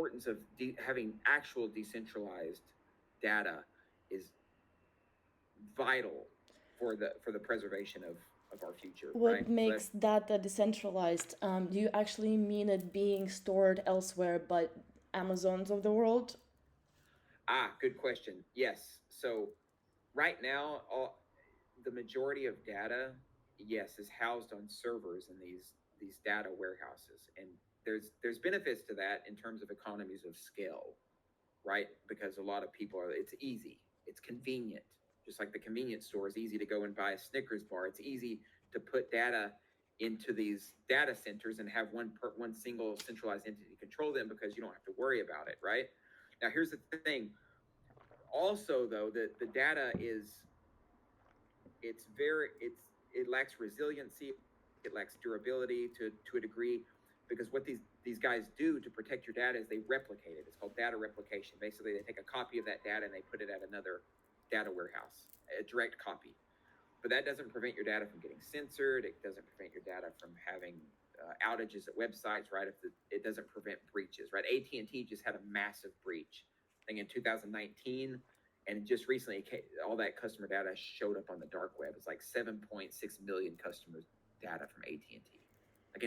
importance of having actual decentralized data is vital for the preservation of our future, What right? So that makes data decentralized? Do you actually mean it being stored elsewhere but Amazons of the world? good question. Yes. So right now, the majority of data, yes, is housed on servers in these data warehouses, and there's benefits to that in terms of economies of scale, right? Because a lot of people are, it's easy, it's convenient, just like the convenience store is easy to go and buy a Snickers bar. It's easy to put data into these data centers and have one single centralized entity control them because you don't have to worry about it, right? Now here's the thing. Also, though, the data is it lacks resiliency, it lacks durability to a degree, because what these guys do to protect your data is they replicate it. It's called data replication. Basically, they take a copy of that data and they put it at another data warehouse, a direct copy. But that doesn't prevent your data from getting censored. It doesn't prevent your data from having outages at websites, right? It doesn't prevent breaches, right? AT&T just had a massive breach, I think in 2019, and just recently, all that customer data showed up on the dark web. It's like 7.6 million customers' data from AT&T, like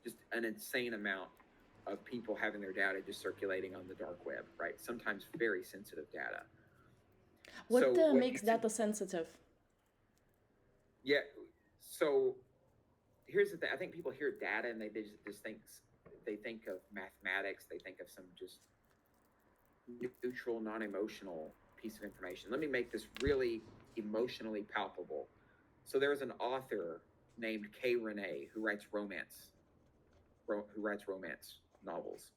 just an insane amount of people having their data just circulating on the dark web, right? Sometimes very sensitive data. What So what makes makes it data sensitive? Yeah. So here's the thing. I think people hear data and they just think of mathematics. They think of some just neutral, non-emotional piece of information. Let me make this really emotionally palpable. So there's an author named Kay Renee who writes romance novels.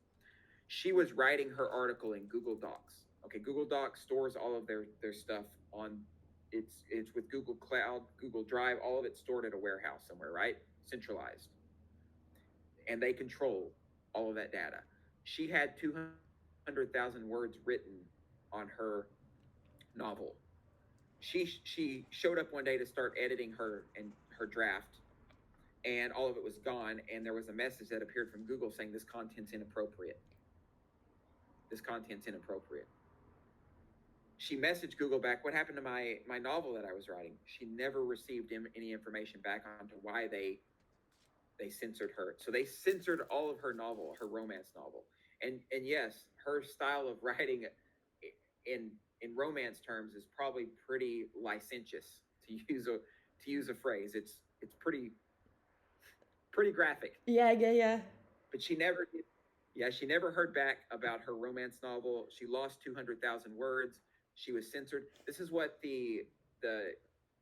She was writing her article in Google Docs. Okay, Google Docs stores all of their stuff on it's with Google Cloud, Google Drive, all of it stored at a warehouse somewhere, right? Centralized. And they control all of that data. She had 200,000 words written on her novel. She showed up one day to start editing her draft, and all of it was gone, and there was a message that appeared from Google saying this content's inappropriate. This content's inappropriate. She messaged Google back, what happened to my novel that I was writing? She never received any information back onto why they censored her. So they censored all of her novel, her romance novel. And yes, her style of writing in romance terms is probably pretty licentious, to use a phrase. It's pretty graphic. Yeah, yeah, yeah. But she never did. Yeah, she never heard back about her romance novel. She lost 200,000 words. She was censored. This is what the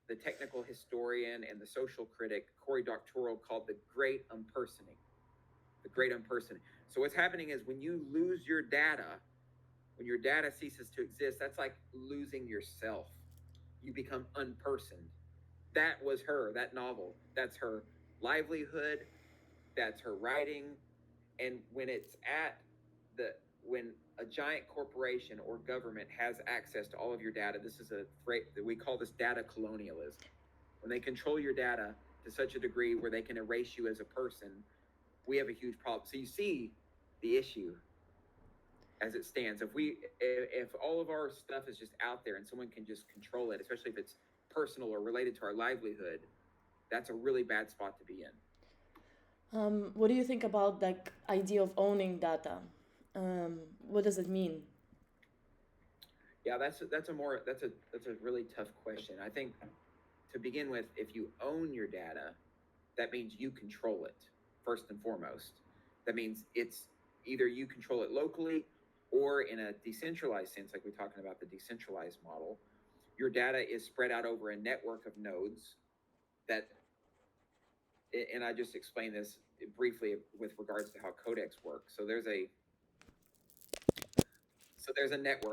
the technical historian and the social critic Cory Doctorow called the great unpersoning. The great unpersoning. So what's happening is when you lose your data, when your data ceases to exist, that's like losing yourself. You become unpersoned. That was her, that novel. That's her livelihood. That's her writing. And when it's at when a giant corporation or government has access to all of your data, this is a phrase that we call this data colonialism. When they control your data to such a degree where they can erase you as a person, we have a huge problem. So you see the issue as it stands. If all of our stuff is just out there and someone can just control it, especially if it's personal or related to our livelihood, that's a really bad spot to be in. What do you think about like idea of owning data? What does it mean? Yeah, that's a really tough question. I think to begin with, if you own your data, that means you control it first and foremost. That means it's either you control it locally or in a decentralized sense, like we're talking about the decentralized model. Your data is spread out over a network of nodes that, and I just explained this briefly with regards to how codecs work. So there's a network